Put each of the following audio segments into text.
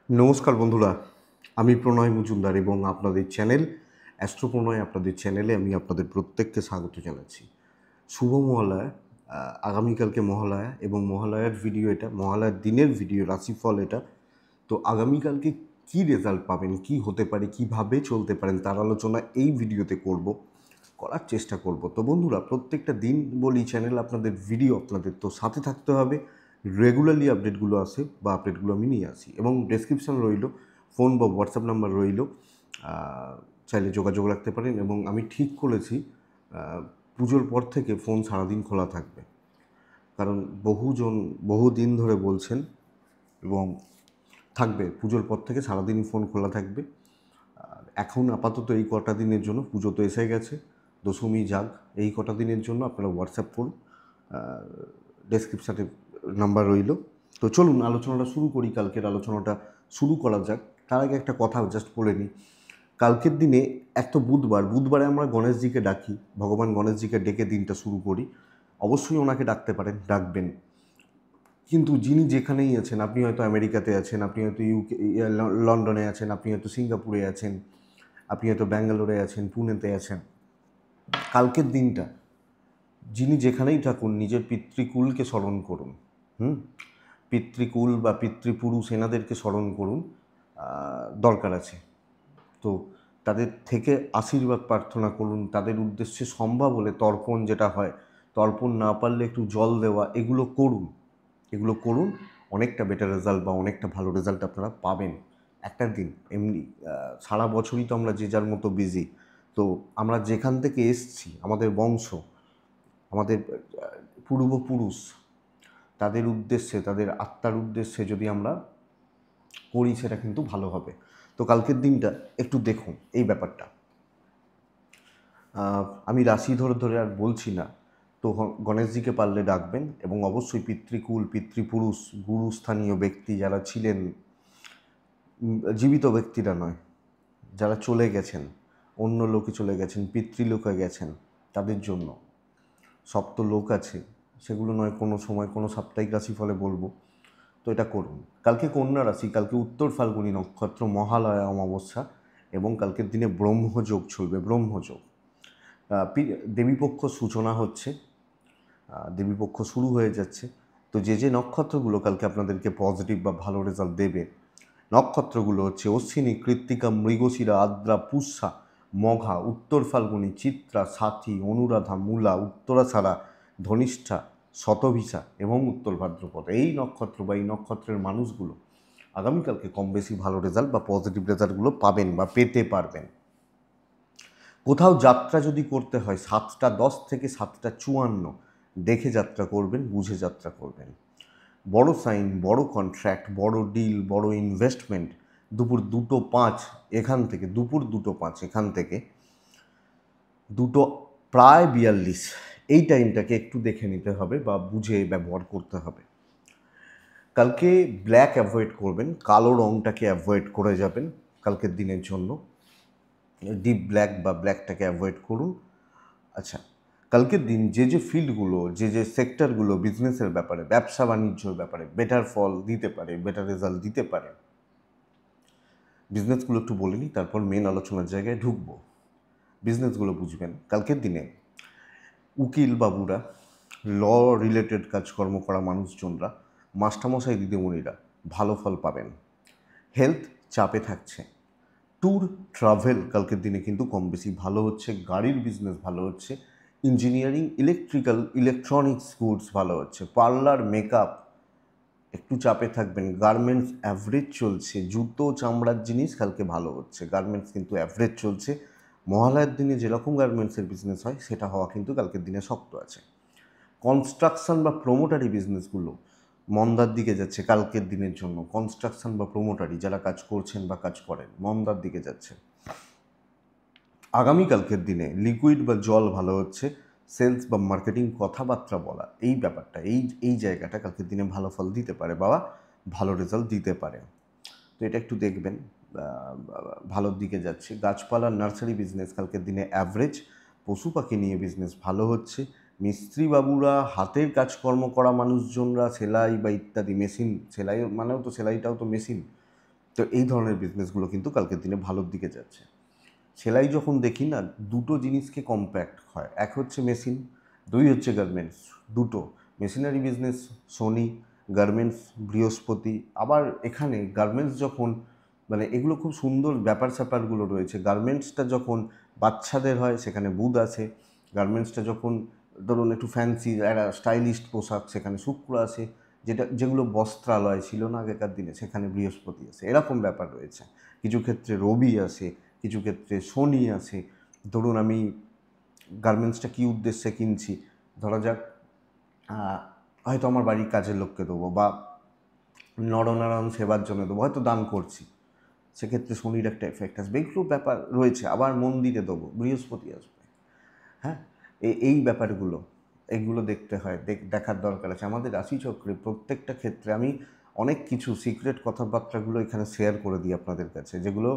নমস্কার বন্ধুরা, আমি প্রণয় মজুমদার এবং আপনাদের চ্যানেল অ্যাস্ট্রো প্রণয় আপনাদের চ্যানেলে আমি আপনাদের প্রত্যেককে স্বাগত জানাচ্ছি। শুভ মহালয়া। আগামীকালকে মহালয়া এবং মহালয়ার ভিডিও এটা, মহালয়ার দিনের ভিডিও, রাশিফল এটা। তো আগামীকালকে কি রেজাল্ট পাবেন, কি হতে পারে, কিভাবে চলতে পারেন তার আলোচনা এই ভিডিওতে করার চেষ্টা করব। তো বন্ধুরা, প্রত্যেকটা দিন বলি চ্যানেল আপনাদের ভিডিও আপনাদের তো সাথে থাকতে হবে। রেগুলারলি আপডেটগুলো আসে বা আপডেটগুলো আমি নিয়ে আসি এবং ডেসক্রিপশান রইল, ফোন বা হোয়াটসঅ্যাপ নাম্বার রইল, চাইলে যোগাযোগ রাখতে পারেন। এবং আমি ঠিক করেছি পুজোর পর থেকে ফোন সারাদিন খোলা থাকবে, কারণ বহুদিন ধরে বলছেন এবং থাকবে। পুজোর পর থেকে সারাদিনই ফোন খোলা থাকবে। এখন আপাতত এই কটা দিনের জন্য, পুজো তো এসে গেছে, দশমী যাগ, এই কটা দিনের জন্য আপনারা হোয়াটসঅ্যাপ করুন, ডেসক্রিপশানে নাম্বার রইল। তো চলুন আলোচনাটা শুরু করি, কালকের আলোচনাটা শুরু করা যাক। তার আগে একটা কথা জাস্ট বলে নিই। কালকের দিনে এক তো বুধবারে আমরা গণেশজিকে ডাকি, ভগবান গণেশজিকে ডেকে দিনটা শুরু করি। অবশ্যই ওনাকে ডাকতে পারেন, ডাকবেন। কিন্তু যিনি যেখানেই আছেন, আপনি হয়তো আমেরিকাতে আছেন, আপনি হয়তো লন্ডনে আছেন, আপনি হয়তো সিঙ্গাপুরে আছেন, আপনি হয়তো ব্যাঙ্গালোরে আছেন, পুনেতে আছেন, কালকের দিনটা যিনি যেখানেই থাকুন নিজের পিতৃকুলকে স্মরণ করুন। পিতৃকুল বা পিতৃপুরুষ এনাদেরকে স্মরণ করুন, দরকার আছে। তো তাদের থেকে আশীর্বাদ প্রার্থনা করুন, তাদের উদ্দেশ্যে সম্ভব হলে তর্পণ যেটা হয়, তর্পণ না পারলে একটু জল দেওয়া, এগুলো করুন। অনেকটা বেটার রেজাল্ট বা অনেকটা ভালো রেজাল্ট আপনারা পাবেন একটা দিন। এমনি সারা বছরই তো আমরা যে যার মতো বিজি। তো আমরা যেখান থেকে এসছি, আমাদের বংশ, আমাদের পূর্বপুরুষ, তাদের উদ্দেশ্যে, তাদের আত্মার উদ্দেশ্যে যদি আমরা করি সেটা কিন্তু ভালো হবে। তো কালকের দিনটা একটু দেখুন এই ব্যাপারটা। আমি রাশি ধরে ধরে আর বলছি না। তো গণেশজিকে পারলে ডাকবেন এবং অবশ্যই পিতৃকুল, পিতৃপুরুষ, গুরুস্থানীয় ব্যক্তি যারা ছিলেন, জীবিত ব্যক্তিরা নয়, যারা চলে গেছেন, অন্য লোকে চলে গেছেন, পিতৃলোকে গেছেন, তাদের জন্য সপ্তলোক আছে, সেগুলো নয় কোনো সময় কোনো সাপ্তাহিক রাশিফলে বলবো। তো এটা করুন। কালকে কন্যা রাশি, কালকে উত্তর ফাল্গুনী নক্ষত্র, মহালয়া অমাবস্যা এবং কালকের দিনে ব্রহ্মযোগ চলবে। ব্রহ্মযোগ, দেবীপক্ষ সূচনা হচ্ছে, দেবীপক্ষ শুরু হয়ে যাচ্ছে। তো যে যে নক্ষত্রগুলো কালকে আপনাদেরকে পজিটিভ বা ভালো রেজাল্ট দেবে, নক্ষত্রগুলো হচ্ছে অশ্বিনী, কৃত্তিকা, মৃগশিরা, আদ্রা, পুষ্যা, মঘা, উত্তর ফাল্গুনী, চিত্রা, সাথী, অনুরাধা, মূলা, উত্তরাছাড়া, ধনিষ্ঠা, শতভিসা এবং উত্তর ভাদ্রপদ। এই নক্ষত্র বা এই নক্ষত্রের মানুষগুলো আগামীকালকে কম বেশি ভালো রেজাল্ট বা পজিটিভ রেজাল্টগুলো পাবেন বা পেতে পারবেন। কোথাও যাত্রা যদি করতে হয় 7:10 থেকে 7:54 দেখে যাত্রা করবেন, বুঝে যাত্রা করবেন। বড় সাইন, বড় কন্ট্রাক্ট, বড় ডিল, বড় ইনভেস্টমেন্ট দুপুর 2:05 এখান থেকে, দুপুর 2:05 এখান থেকে 2:42 এই টাইমটাকে একটু দেখে নিতে হবে বা বুঝে ব্যবহার করতে হবে। কালকে ব্ল্যাক অ্যাভয়েড করবেন, কালো রঙটাকে অ্যাভয়েড করে যাবেন কালকের দিনের জন্য। ডিপ ব্ল্যাক বা ব্ল্যাকটাকে অ্যাভয়েড করুন। আচ্ছা, কালকের দিন যে যে ফিল্ডগুলো, যে যে সেক্টরগুলো বিজনেসের ব্যাপারে, ব্যবসা বাণিজ্যর ব্যাপারে বেটার ফল দিতে পারে, বেটার রেজাল্ট দিতে পারে, বিজনেসগুলো একটু বলে নিই, তারপর মেন আলোচনার জায়গায় ঢুকবো। বিজনেসগুলো বুঝবেন কালকের দিনে। উকিল বাবুরা, ল রিলেটেড কাজকর্ম করা মানুষজনরা, মাস্টারমশাই দিদিমণিরা ভালো ফল পাবেন। হেলথ চাপে থাকছে। ট্যুর ট্রাভেল কালকের দিনে কিন্তু কম বেশি ভালো হচ্ছে। গাড়ির বিজনেস ভালো হচ্ছে। ইঞ্জিনিয়ারিং, ইলেকট্রিক্যাল, ইলেকট্রনিক্স গুডস ভালো হচ্ছে। পার্লার, মেকআপ একটু চাপে থাকবেন। গার্মেন্টস অ্যাভারেজ চলছে। জুতো, চামড়ার জিনিস কালকে ভালো হচ্ছে। গার্মেন্টস কিন্তু অ্যাভারেজ চলছে। মহালয়ার দিনে যেরকম গার্মেন্টসের বিজনেস হয় সেটা হওয়া কিন্তু কালকের দিনে শক্ত আছে। কনস্ট্রাকশন বা প্রোমোটারি বিজনেসগুলো মন্দার দিকে যাচ্ছে কালকের দিনের জন্য। কনস্ট্রাকশন বা প্রোমোটারি যারা কাজ করছেন বা কাজ করেন, মন্দার দিকে যাচ্ছে। আগামীকালকের দিনে লিকুইড বা জল ভালো হচ্ছে। সেলস বা মার্কেটিং, কথাবার্তা বলা, এই ব্যাপারটা, এই জায়গাটা কালকের দিনে ভালো ফল দিতে পারে, বাবা ভালো রেজাল্ট দিতে পারে। তো এটা একটু দেখবেন, ভালোর দিকে যাচ্ছে। গাছপালা, নার্সারি বিজনেস কালকের দিনে অ্যাভারেজ। পশু পাখি নিয়ে বিজনেস ভালো হচ্ছে। মিস্ত্রি বাবুরা, হাতের কাজকর্ম করা মানুষজনরা, সেলাই বা ইত্যাদি মেশিন, সেলাই মানেও তো, সেলাইটাও তো মেশিন, তো এই ধরনের বিজনেসগুলো কিন্তু কালকের দিনে ভালোর দিকে যাচ্ছে। সেলাই যখন দেখি না, দুটো জিনিসকে কম্প্যাক্ট হয়, এক হচ্ছে মেশিন, দুই হচ্ছে গার্মেন্টস। দুটো মেশিনারি বিজনেস শনি, গার্মেন্টস বৃহস্পতি। আবার এখানে গার্মেন্টস যখন মানে এগুলো খুব সুন্দর ব্যাপার স্যাপারগুলো রয়েছে। গার্মেন্টসটা যখন বাচ্চাদের হয় সেখানে বুধ আছে, গার্মেন্টসটা যখন ধরুন একটু ফ্যান্সি একটা স্টাইলিস্ট পোশাক সেখানে শুক্র আছে, যেগুলো বস্ত্রালয় ছিল না আগেকার দিনে সেখানে বৃহস্পতি আছে, এরকম ব্যাপার রয়েছে। কিছু ক্ষেত্রে রবি আছে, কিছু ক্ষেত্রে শনি আছে। ধরুন আমি গার্মেন্টসটা কী উদ্দেশ্যে কিনছি, ধরা যাক হয়তো আমার বাড়ির কাজের লোককে দেবো বা নরনারায়ণ সেবার জন্য দেবো, হয়তো দান করছি, সেক্ষেত্রে শনির একটা এফেক্ট আসবে। এইগুলো ব্যাপার রয়েছে। আবার মন্দিরে দেবো, বৃহস্পতি আসবে। হ্যাঁ, এই ব্যাপারগুলো এইগুলো দেখতে হয়, দেখার দরকার আছে। আমাদের রাশিচক্রে প্রত্যেকটা ক্ষেত্রে আমি অনেক কিছু সিক্রেট কথাবার্তাগুলো এখানে শেয়ার করে দিই আপনাদের কাছে, যেগুলো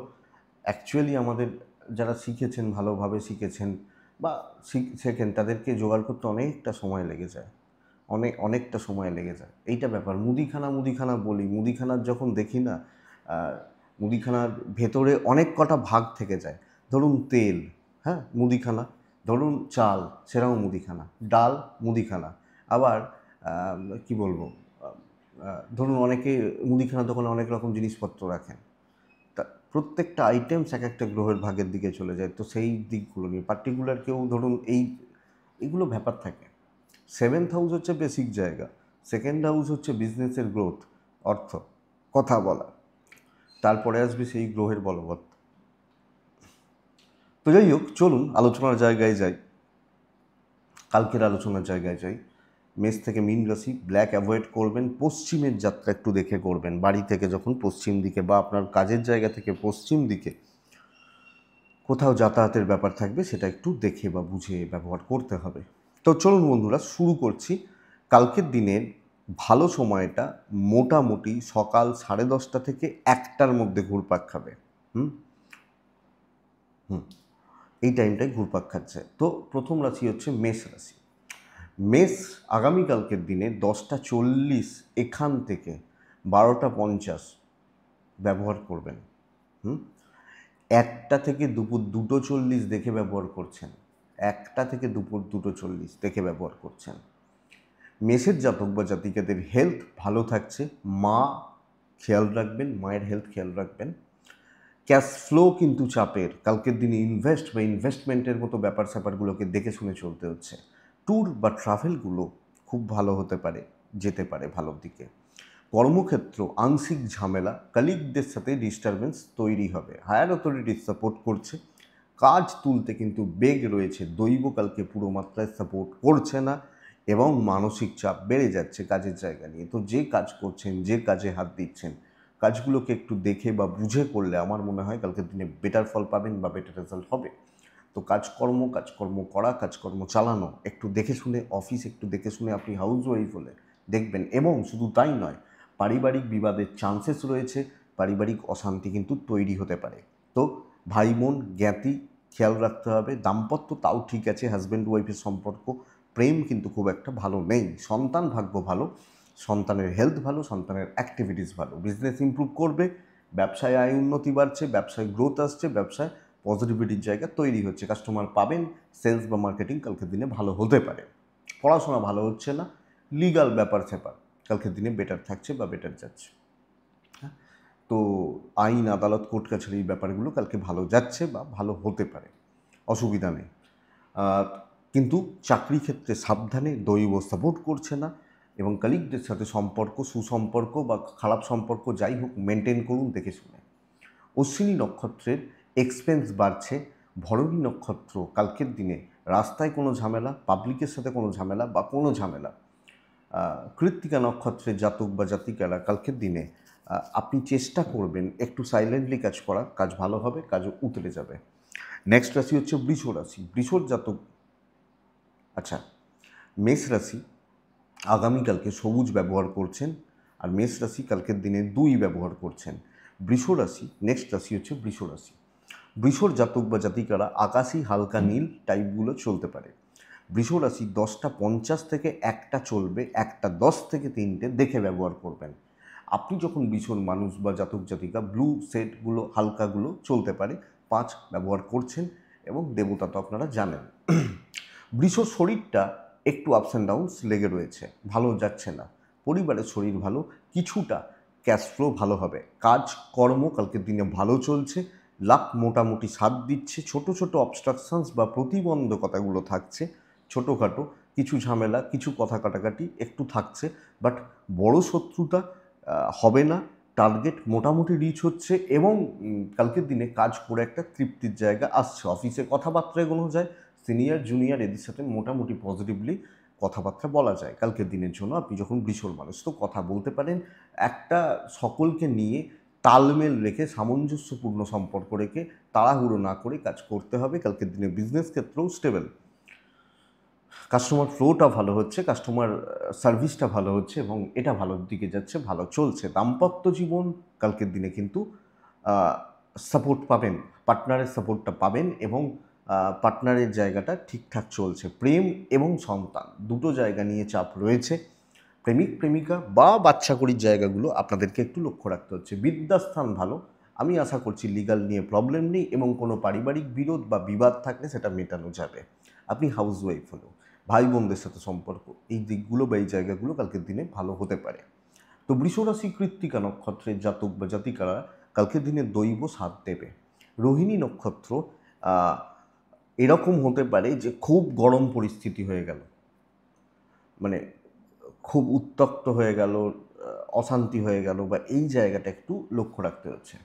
অ্যাকচুয়ালি আমাদের যারা শিখেছেন, ভালোভাবে শিখেছেন বা শেখেন, তাদেরকে জোগাড় করতে অনেকটা সময় লেগে যায়, অনেকটা সময় লেগে যায়। এইটা ব্যাপার। মুদিখানা বলি, মুদিখানার যখন দেখি না, মুদিখানার ভেতরে অনেক কটা ভাগ থেকে যায়। ধরুন তেল, হ্যাঁ মুদিখানা, ধরুন চাল, সেটাও মুদিখানা, ডাল মুদিখানা। আবার কি বলবো, ধরুন অনেকে মুদিখানা দোকানে অনেক রকম জিনিসপত্র রাখেন, তা প্রত্যেকটা আইটেমস এক একটা গ্রহের ভাগের দিকে চলে যায়। তো সেই দিকগুলো নিয়ে পার্টিকুলার কেউ ধরুন এইগুলো ব্যাপার থাকে। 7th হাউস হচ্ছে বেসিক জায়গা, 2nd হাউস হচ্ছে বিজনেসের গ্রোথ, অর্থ, কথা বলা, তারপরে আসবে সেই গ্রহের বলবৎ। তো যাই হোক, চলুন আলোচনার জায়গায় যাই, কালকের আলোচনার জায়গায় যাই। মেষ থেকে মীন রাশি, ব্ল্যাক অ্যাভয়েড করবেন, পশ্চিমের যাত্রা একটু দেখে করবেন। বাড়ি থেকে যখন পশ্চিম দিকে বা আপনার কাজের জায়গা থেকে পশ্চিম দিকে কোথাও যাতায়াতের ব্যাপার থাকবে, সেটা একটু দেখে বা বুঝে ব্যবহার করতে হবে। তো চলুন বন্ধুরা, শুরু করছি। কালকের দিনের ভালো সময়টা মোটামুটি সকাল 10:30 থেকে 1টার মধ্যে ঘুরপাক খাবে। হুম হুম এই টাইমটায় ঘুরপাক খাচ্ছে। তো প্রথম রাশি হচ্ছে মেষ রাশি। মেষ আগামীকালকের দিনে 10:40 এখান থেকে 12:50 ব্যবহার করবেন। 1টা থেকে দুপুর 2:40 দেখে ব্যবহার করছেন, 1টা থেকে দুপুর 2:40 দেখে ব্যবহার করছেন। মেষের জাতক বা জাতিকাদের হেলথ ভালো থাকছে, মা খেয়াল রাখবেন, মায়ের হেলথ খেয়াল রাখবেন। ক্যাশ ফ্লো কিন্তু চাপের, কালকের দিনে ইনভেস্ট বা ইনভেস্টমেন্টের মতো ব্যাপার স্যাপারগুলোকে দেখে শুনে চলতে হচ্ছে। ট্যুর বা ট্রাভেলগুলো খুব ভালো হতে পারে, যেতে পারে ভালোর দিকে। কর্মক্ষেত্র আংশিক ঝামেলা, কলিগদের সাথে ডিস্টারবেন্স তৈরি হবে, হায়ার অথরিটি সাপোর্ট করছে, কাজ তুলতে কিন্তু বেগ রয়েছে, দৈব কালকে পুরো মাত্রায় সাপোর্ট করছে না এবং মানসিক চাপ বেড়ে যাচ্ছে কাজের জায়গা নিয়ে। তো যে কাজ করছেন, যে কাজে হাত দিচ্ছেন, কাজগুলোকে একটু দেখে বা বুঝে করলে আমার মনে হয় কালকের দিনে বেটার ফল পাবেন বা বেটার রেজাল্ট হবে। তো কাজকর্ম করা, কাজকর্ম চালানো একটু দেখে শুনে, অফিস একটু দেখে শুনে আপনি হাউস ওয়াইফ হলে দেখবেন। এবং শুধু তাই নয়, পারিবারিক বিবাদের চান্সেস রয়েছে, পারিবারিক অশান্তি কিন্তু তৈরি হতে পারে। তো ভাই বোন জ্ঞাতি খেয়াল রাখতে হবে। দাম্পত্য তাও ঠিক আছে, হাজব্যান্ড ওয়াইফের সম্পর্ক, প্রেম কিন্তু খুব একটা ভালো নেই। সন্তান ভাগ্য ভালো, সন্তানের হেলথ ভালো, সন্তানের অ্যাক্টিভিটিস ভালো, বিজনেস ইমপ্রুভ করবে, ব্যবসায় আয় উন্নতি বাড়ছে, ব্যবসায় গ্রোথ আসছে, ব্যবসায় পজিটিভিটির জায়গা তৈরি হচ্ছে, কাস্টমার পাবেন, সেলস বা মার্কেটিং কালকের দিনে ভালো হতে পারে। পড়াশোনা ভালো হচ্ছে না, লিগাল ব্যাপার স্যাপার কালকের দিনে বেটার থাকছে বা বেটার যাচ্ছে। হ্যাঁ, তো আইন আদালত কোর্ট কাছারির ব্যাপারগুলো কালকে ভালো যাচ্ছে বা ভালো হতে পারে, অসুবিধা নেই। কিন্তু চাকরি ক্ষেত্রে সাবধানে, দৈব সাপোর্ট করছে না এবং কলিগদের সাথে সম্পর্ক, সুসম্পর্ক বা খারাপ সম্পর্ক যাই হোক মেনটেন করুন দেখে শুনে। অশ্বিনী নক্ষত্রের এক্সপেন্স বাড়ছে। ভরণী নক্ষত্র কালকের দিনে রাস্তায় কোনো ঝামেলা, পাবলিকের সাথে কোনো ঝামেলা বা কোনো ঝামেলা। কৃত্তিকা নক্ষত্রের জাতক বা জাতিকারা কালকের দিনে আপনি চেষ্টা করবেন একটু সাইলেন্টলি কাজ করার, কাজ ভালো হবে, কাজও উতরে যাবে। নেক্সট রাশি হচ্ছে বৃষ রাশি। বৃষর জাতক, আচ্ছা, মেষ রাশি আগামীকালকে সবুজ ব্যবহার করছেন, আর মেষ রাশি কালকের দিনে 2 ব্যবহার করছেন। বৃষ রাশি, নেক্সট রাশি হচ্ছে বৃষ রাশি। বৃষর জাতক বা জাতিকারা আকাশি হালকা নীল টাইপগুলো চলতে পারে। বৃষ রাশি 10:50 থেকে 1টা চলবে, 1:10 থেকে 3টে দেখে ব্যবহার করবেন। আপনি যখন বৃষর মানুষ বা জাতক জাতিকা ব্লু সেটগুলো হালকাগুলো চলতে পারে 5 ব্যবহার করছেন এবং দেবতা তো আপনারা জানেন। বৃষ শরীরটা একটু আপস অ্যান্ড ডাউনস লেগে রয়েছে, ভালো যাচ্ছে না। পরিবারের শরীর ভালো, কিছুটা ক্যাশ ফ্লো ভালো হবে। কাজ কর্ম কালকের দিনে ভালো চলছে, লাক মোটামুটি সাথ দিচ্ছে। ছোট ছোট অবস্ট্রাকশনস বা প্রতিবন্ধকতাগুলো থাকছে, ছোটোখাটো কিছু ঝামেলা, কিছু কথা কাটাকাটি একটু থাকছে, বাট বড় শত্রুতা হবে না। টার্গেট মোটামুটি রিচ হচ্ছে এবং কালকের দিনে কাজ করে একটা তৃপ্তির জায়গা আসছে। অফিসে কথাবার্তা এগোনো যায়, সিনিয়র জুনিয়র এদের সাথে মোটামুটি পজিটিভলি কথাবার্তা বলা যায় কালকের দিনের জন্য। আপনি যখন বৃষর মানুষ তো কথা বলতে পারেন, একটা সকলকে নিয়ে তালমেল রেখে সামঞ্জস্যপূর্ণ সম্পর্ক রেখে তাড়াহুড়ো না করে কাজ করতে হবে। কালকের দিনে বিজনেস ক্ষেত্রেও স্টেবল, কাস্টমার ফ্লোটা ভালো হচ্ছে, কাস্টমার সার্ভিসটা ভালো হচ্ছে এবং এটা ভালোর দিকে যাচ্ছে, ভালো চলছে। দাম্পত্য জীবন কালকের দিনে কিন্তু সাপোর্ট পাবেন, পার্টনারের সাপোর্টটা পাবেন এবং পার্টনারের জায়গাটা ঠিকঠাক চলছে। প্রেম এবং সন্তান দুটো জায়গা নিয়ে চাপ রয়েছে। প্রেমিক প্রেমিকা বা বাচ্চাকড়ির জায়গাগুলো আপনাদেরকে একটু লক্ষ্য রাখতে হচ্ছে। বিদ্যাস্থান ভালো, আমি আশা করছি লিগাল নিয়ে প্রবলেম নেই এবং কোনো পারিবারিক বিরোধ বা বিবাদ থাকলে সেটা মেটানো যাবে। আপনি হাউসওয়াইফ হলো, ভাই বোনদের সাথে সম্পর্ক, এই দিকগুলো বা এই জায়গাগুলো কালকের দিনে ভালো হতে পারে। তো বৃষরাশি কৃত্তিকা নক্ষত্রের জাতক বা জাতিকারা কালকের দিনে দৈব সাথ দেবে। রোহিণী নক্ষত্র এরকম হতে পারে যে খুব গরম পরিস্থিতি হয়ে গেল, মানে খুব উত্তপ্ত হয়ে গেল, অশান্তি হয়ে গেল, বা এই জায়গাটা একটু লক্ষ্য রাখতে হচ্ছে।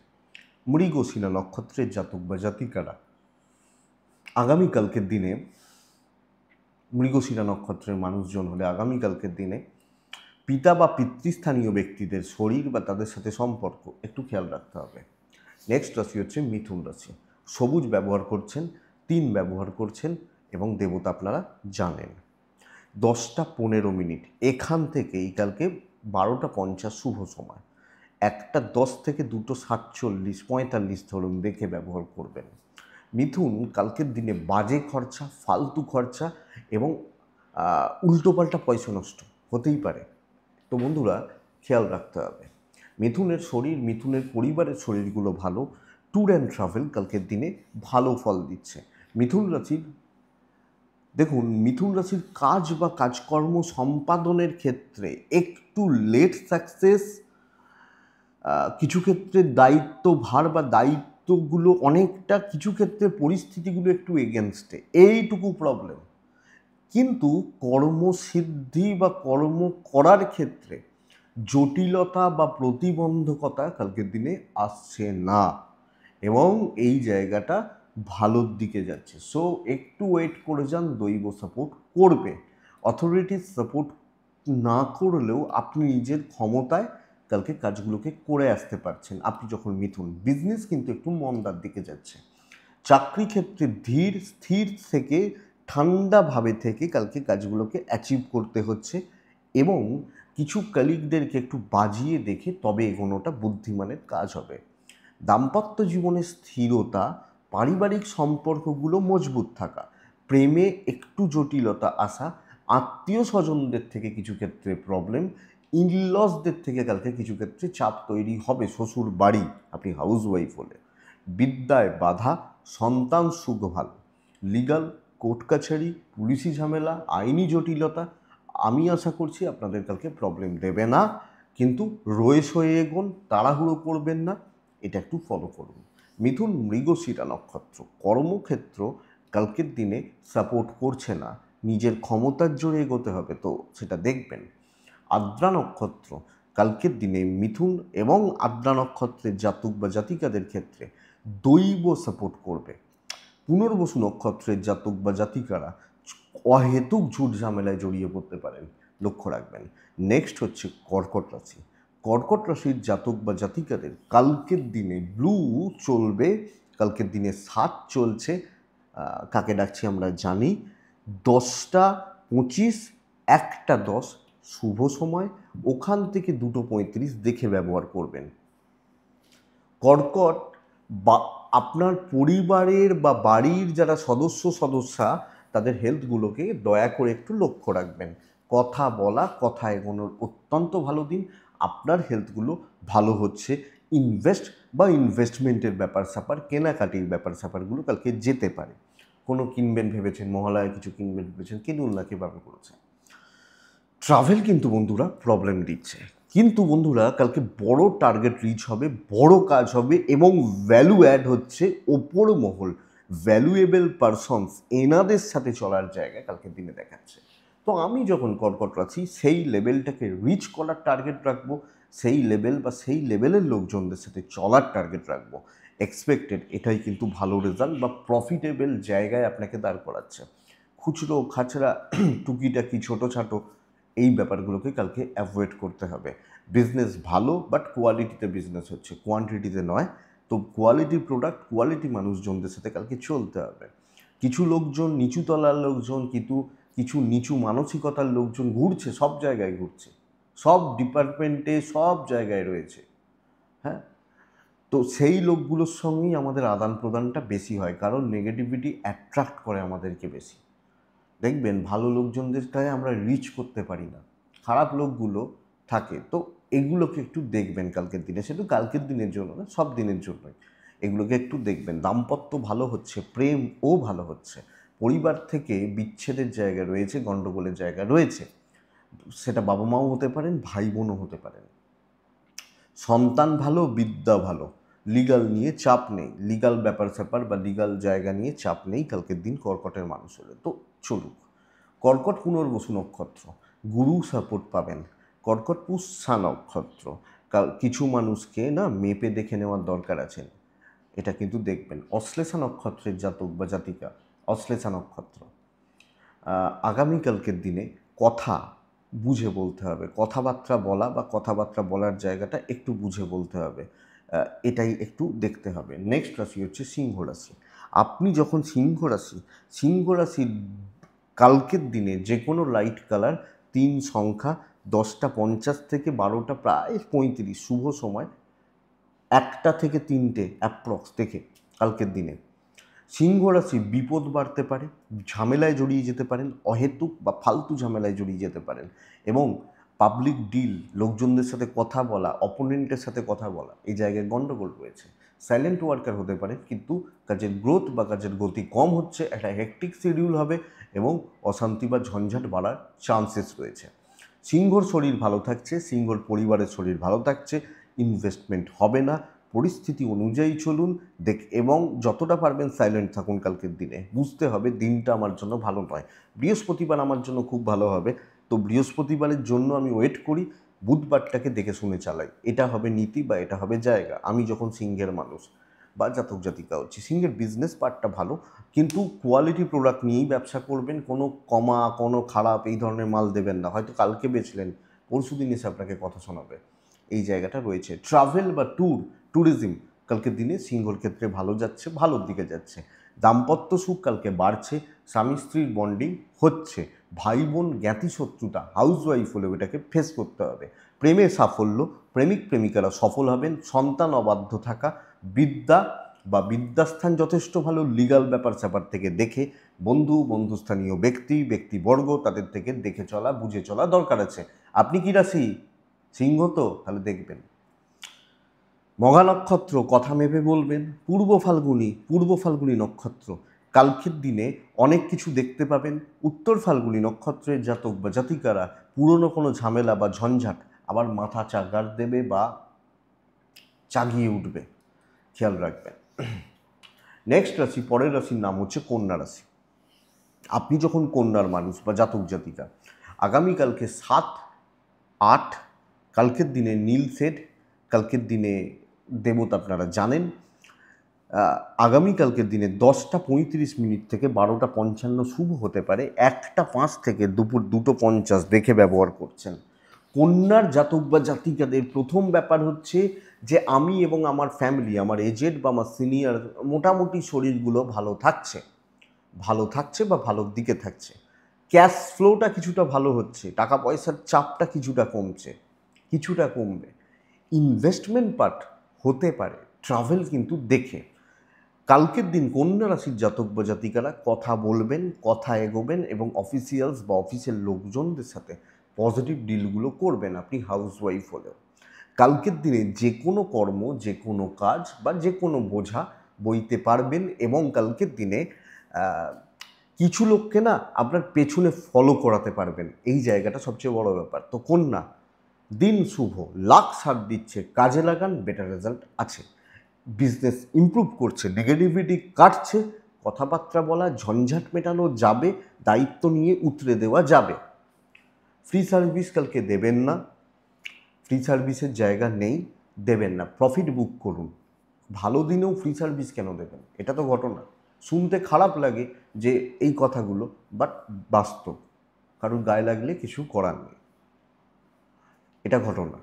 মৃগশিরা নক্ষত্রের জাতক বা জাতিকারা আগামীকালকের দিনে, মৃগশিরা নক্ষত্রের মানুষজন হলে আগামীকালকের দিনে পিতা বা পিতৃস্থানীয় ব্যক্তিদের শরীর বা তাদের সাথে সম্পর্ক একটু খেয়াল রাখতে হবে। নেক্সট রাশি হচ্ছে মিথুন রাশি। সবুজ ব্যবহার করছেন, 3 ব্যবহার করছেন এবং দেবতা আপনারা জানেন। 10টা 15 এখান থেকেই কালকে 12টা 50 শুভ সময়, 1টা 10 থেকে 2টো 47 45 ধরুন দেখে ব্যবহার করবেন। মিথুন কালকের দিনে বাজে খরচা, ফালতু খরচা এবং উল্টোপাল্টা পয়সা নষ্ট হতেই পারে। তো বন্ধুরা খেয়াল রাখতে হবে। মিথুনের শরীর, মিথুনের পরিবারের শরীরগুলো ভালো। ট্যুর অ্যান্ড ট্রাভেল কালকের দিনে ভালো ফল দিচ্ছে। মিথুন রাশির, দেখুন মিথুন রাশির কাজ বা কাজকর্ম সম্পাদনের ক্ষেত্রে একটু লেট সাকসেস, কিছু ক্ষেত্রে দায়িত্বভার বা দায়িত্বগুলো অনেকটা, কিছু ক্ষেত্রে পরিস্থিতিগুলো একটু এগেনস্টে, এইটুকু প্রবলেম। কিন্তু কর্মসিদ্ধি বা কর্ম করার ক্ষেত্রে জটিলতা বা প্রতিবন্ধকতা কালকের দিনে আসছে না এবং এই জায়গাটা ভালোর দিকে যাচ্ছে। সো একটু ওয়েট করে যান, দৈব সাপোর্ট করবে। অথরিটির সাপোর্ট না করলেও আপনি নিজের ক্ষমতায় কালকে কাজগুলোকে করে আসতে পারছেন। আপনি যখন মিথুন, বিজনেস কিন্তু একটু মন্দার দিকে যাচ্ছে। চাকরি ক্ষেত্রে ধীর স্থির থেকে ঠান্ডাভাবে থেকে কালকে কাজগুলোকে অ্যাচিভ করতে হচ্ছে এবং কিছু কলিগদেরকে একটু বাজিয়ে দেখে তবে এগোনোটা বুদ্ধিমানের কাজ হবে। দাম্পত্য জীবনে স্থিরতা, পারিবারিক সম্পর্কগুলো মজবুত থাকা, প্রেমে একটু জটিলতা আসা, আত্মীয় স্বজনদের থেকে কিছু ক্ষেত্রে প্রবলেম, ইনলসদের থেকে কালকে কিছু ক্ষেত্রে চাপ তৈরি হবে। শ্বশুর বাড়ি, আপনি হাউসওয়াইফ হলে বিদ্যায় বাধা, সন্তান সুখ ভালো, লিগাল কোর্ট কাছারি, পুলিশি ঝামেলা, আইনি জটিলতা আমি আশা করছি আপনাদের কালকে প্রবলেম দেবে না। কিন্তু রয়ে সয়ে এগোন, তাড়াহুড়ো করবেন না, এটা একটু ফলো করুন। মিথুন মৃগশিরা নক্ষত্র, কর্মক্ষেত্র কালকের দিনে সাপোর্ট করছে না, নিজের ক্ষমতার জোরে এগোতে হবে, তো সেটা দেখবেন। আদ্রা নক্ষত্র কালকের দিনে মিথুন এবং আদ্রা নক্ষত্রের জাতক বা জাতিকাদের ক্ষেত্রে দৈব সাপোর্ট করবে। পুনর্বসু নক্ষত্রের জাতক বা জাতিকারা অহেতুক ঝুট ঝামেলায় জড়িয়ে পড়তে পারেন, লক্ষ্য রাখবেন। নেক্সট হচ্ছে কর্কট রাশি। কর্কট রাশির জাতক বা জাতিকাদের কালকের দিনে ব্লু চলবে, কালকের দিনে 7 চলছে। কাকে ডাকছি আমরা জানি। 10টা 25, 1টা 10 শুভ সময়, ওখান থেকে 2টো 35 দেখে ব্যবহার করবেন। কর্কট বা আপনার পরিবারের বা বাড়ির যারা সদস্যা তাদের হেলথগুলোকে দয়া করে একটু লক্ষ্য রাখবেন। কথা বলা, কথা এগোনোর অত্যন্ত ভালো দিন। আপনার হেলথগুলো ভালো হচ্ছে। ইনভেস্ট বা ইনভেস্টমেন্টের ব্যাপার স্যাপার, কেনাকাটির ব্যাপার স্যাপারগুলো কালকে যেতে পারে। কোনো কিনবেন ভেবেছেন, মহালয়ায় কিছু কিনবেন ভেবেছেন, কিনুন না, কে বারণ করেছে। ট্রাভেল কিন্তু বন্ধুরা প্রবলেম দিচ্ছে, কিন্তু বন্ধুরা কালকে বড় টার্গেট রিচ হবে, বড় কাজ হবে এবং ভ্যালু অ্যাড হচ্ছে ওপর মহল, ভ্যালুয়েবল পারসনস এনাদের সাথে চলার জায়গা কালকের দিনে দেখাচ্ছে। তো আমি যখন কর্কট রাশি সেই লেভেলটাকে রিচ করার টার্গেট রাখবো, সেই লেভেল বা সেই লেভেলের লোকজনদের সাথে চলার টার্গেট রাখবো, এক্সপেক্টেড এটাই কিন্তু ভালো রেজাল্ট বা প্রফিটেবল জায়গায় আপনাকে দাঁড় করাচ্ছে। খুচরো খাচরা টুকিটাকি ছোটো ছাটো এই ব্যাপারগুলোকে কালকে অ্যাভয়েড করতে হবে। বিজনেস ভালো, বাট কোয়ালিটিতে বিজনেস হচ্ছে, কোয়ান্টিটিতে নয়। তো কোয়ালিটি প্রোডাক্ট, কোয়ালিটি মানুষজনদের সাথে কালকে চলতে হবে। কিছু লোকজন নিচুতলার লোকজন, কিন্তু কিছু নিচু মানসিকতার লোকজন ঘুরছে, সব জায়গায় ঘুরছে, সব ডিপার্টমেন্টে সব জায়গায় রয়েছে। হ্যাঁ, তো সেই লোকগুলোর সঙ্গেই আমাদের আদান প্রদানটা বেশি হয়, কারণ নেগেটিভিটি অ্যাট্রাক্ট করে আমাদেরকে বেশি। দেখবেন ভালো লোকজনদের গায়ে আমরা রিচ করতে পারি না, খারাপ লোকগুলো থাকে। তো এগুলোকে একটু দেখবেন কালকের দিনে, শুধু কালকের দিনের জন্য না, সব দিনের জন্যই এগুলোকে একটু দেখবেন। দাম্পত্য ভালো হচ্ছে, প্রেমও ভালো হচ্ছে, পরিবার থেকে বিচ্ছেদের জায়গা রয়েছে, গণ্ডগোলের জায়গা রয়েছে, সেটা বাবা মাও হতে পারেন, ভাই বোনও হতে পারেন। সন্তান ভালো, বিদ্যা ভালো, লিগাল নিয়ে চাপ নেই, লিগাল ব্যাপার স্যাপার বা লিগাল জায়গা নিয়ে চাপ নেই কালকের দিন কর্কটের মানুষের। তো চলুক। কর্কট পুনর্বসু নক্ষত্র, গুরু সাপোর্ট পাবেন। কর্কট পুষ্যা নক্ষত্র, কিছু মানুষকে না মেপে দেখে নেওয়ার দরকার আছে, এটা কিন্তু দেখবেন। অশ্লেষা নক্ষত্রের জাতক বা জাতিকা, অশ্লেষা নক্ষত্র, আগামীকালকের দিনে কথা বুঝে বলতে হবে, কথাবার্তা বলা বা কথাবার্তা বলার জায়গাটা একটু বুঝে বলতে হবে, এটাই একটু দেখতে হবে। নেক্সট রাশি হচ্ছে সিংহ রাশি। আপনি যখন সিংহ রাশির কালকের দিনে যে কোনো লাইট কালার 3 সংখ্যা, 10টা 50 থেকে 12টা প্রায় 35 শুভ সময়, 1টা থেকে 3টে অ্যাপ্রক্স দেখে কালকের দিনে সিংহ রাশি বিপদ বাড়তে পারে, ঝামেলায় জড়িয়ে যেতে পারেন, অহেতুক বা ফালতু ঝামেলায় জড়িয়ে যেতে পারেন, এবং পাবলিক ডিল, লোকজনদের সাথে কথা বলা, অপোনেন্টের সাথে কথা বলা, এই জায়গায় গণ্ডগোল রয়েছে। সাইলেন্ট ওয়ার্কার হতে পারেন, কিন্তু কাজের গ্রোথ বা কাজের গতি কম হচ্ছে, একটা হেকটিক শিডিউল হবে এবং অশান্তি বা ঝঞ্ঝাট বাড়ার চান্সেস রয়েছে। সিংহর শরীর ভালো থাকছে, সিংহর পরিবারের শরীর ভালো থাকছে, ইনভেস্টমেন্ট হবে না, পরিস্থিতি অনুযায়ী চলুন এবং যতটা পারবেন সাইলেন্ট থাকুন কালকের দিনে। বুঝতে হবে দিনটা আমার জন্য ভালো নয়, বৃহস্পতিবার আমার জন্য খুব ভালো হবে, তো বৃহস্পতিবারের জন্য আমি ওয়েট করি, বুধবারটাকে দেখে শুনে চালাই, এটা হবে নীতি বা এটা হবে জায়গা। আমি যখন সিংহের মানুষ বা জাতক জাতিকা হচ্ছে, সিংহের বিজনেস পার্টটা ভালো, কিন্তু কোয়ালিটি প্রোডাক্ট নিয়েই ব্যবসা করবেন, কোনো কমা, কোনো খারাপ এই ধরনের মাল দেবেন না, হয়তো কালকে বেচলেন, পরশু দিন এসে আপনাকে কথা শোনাবে, এই জায়গাটা রয়েছে। ট্রাভেল বা ট্যুরিজম কালকের দিনে সিংহর ক্ষেত্রে ভালো যাচ্ছে, ভালোর দিকে যাচ্ছে। দাম্পত্য সুখ কালকে বাড়ছে, স্বামী স্ত্রীর বন্ডিং হচ্ছে, ভাই বোন জ্ঞাতি শত্রুতা হাউসওয়াইফ হলেও এটাকে ফেস করতে হবে। প্রেমে সাফল্য, প্রেমিক প্রেমিকারা সফল হবেন, সন্তান অবাধ্য থাকা, বিদ্যা বা বিদ্যাস্থান যথেষ্ট ভালো, লিগাল ব্যাপার স্যাপার থেকে দেখে, বন্ধুস্থানীয় ব্যক্তিবর্গ তাদের থেকে দেখে চলা, বুঝে চলা দরকার আছে। আপনি কি রাশি? সিংহ তো, তাহলে দেখবেন। মঘা নক্ষত্র, কথা মেপে বলবেন। পূর্ব ফাল্গুনী নক্ষত্র, কালকের দিনে অনেক কিছু দেখতে পাবেন। উত্তর ফাল্গুনী নক্ষত্রের জাতক বা জাতিকারা পুরনো কোনো ঝামেলা বা ঝঞ্ঝাট আবার মাথা চাগার দেবে বা চাগিয়ে উঠবে, খেয়াল রাখবেন। নেক্সট রাশি, পরের রাশির নাম হচ্ছে কন্যা রাশি। আপনি যখন কন্যার মানুষ বা জাতক জাতিকা, আগামীকালকে 7-8, কালকের দিনে নীল সেট, কালকের দিনে দেবতা আপনারা জানেন। আগামীকালকের দিনে 10টা 35 থেকে 12টা 55 শুভ হতে পারে, 1টা 5 থেকে দুপুর 2টো 50 দেখে ব্যবহার করছেন। কন্যার জাতক বা জাতিকাদের প্রথম ব্যাপার হচ্ছে যে আমি এবং আমার ফ্যামিলি, আমার এজেড বা আমার সিনিয়র মোটামুটি শরীরগুলো ভালো থাকছে বা ভালোর দিকে থাকছে। ক্যাশ ফ্লোটা কিছুটা ভালো হচ্ছে, টাকা পয়সার চাপটা কিছুটা কমবে। ইনভেস্টমেন্ট পার্ট হতে পারে, ট্রাভেল কিন্তু দেখে। কালকের দিন কন্যা রাশির জাতক বা জাতিকারা কথা বলবেন, কথা এগোবেন এবং অফিসিয়ালস বা অফিসের লোকজনদের সাথে পজিটিভ ডিলগুলো করবেন, আপনি হাউসওয়াইফ হলেও। কালকের দিনে যে কোনো কর্ম, যে কোনো কাজ বা যে কোনো বোঝা বইতে পারবেন, এবং কালকের দিনে কিছু লোককে না আপনার পেছনে ফলো করাতে পারবেন, এই জায়গাটা সবচেয়ে বড় ব্যাপার। তো কন্যা, দিন শুভ, লাক সাথ দিচ্ছে, কাজে লাগান, বেটার রেজাল্ট আছে। বিজনেস ইমপ্রুভ করছে, নেগেটিভিটি কাটছে, কথাবার্তা বলা, ঝঞ্ঝাট মেটানো যাবে, দায়িত্ব নিয়ে উতরে দেওয়া যাবে। ফ্রি সার্ভিস কালকে দেবেন না, ফ্রি সার্ভিসের জায়গা নেই, দেবেন না। প্রফিট বুক করুন। ভালো দিনেও ফ্রি সার্ভিস কেন দেবেন? এটা তো ঘটনা। শুনতে খারাপ লাগে যে এই কথাগুলো, বাট বাস্তব। কারোর গায়ে লাগলে কিছু করার নেই, এটা ঘটনা।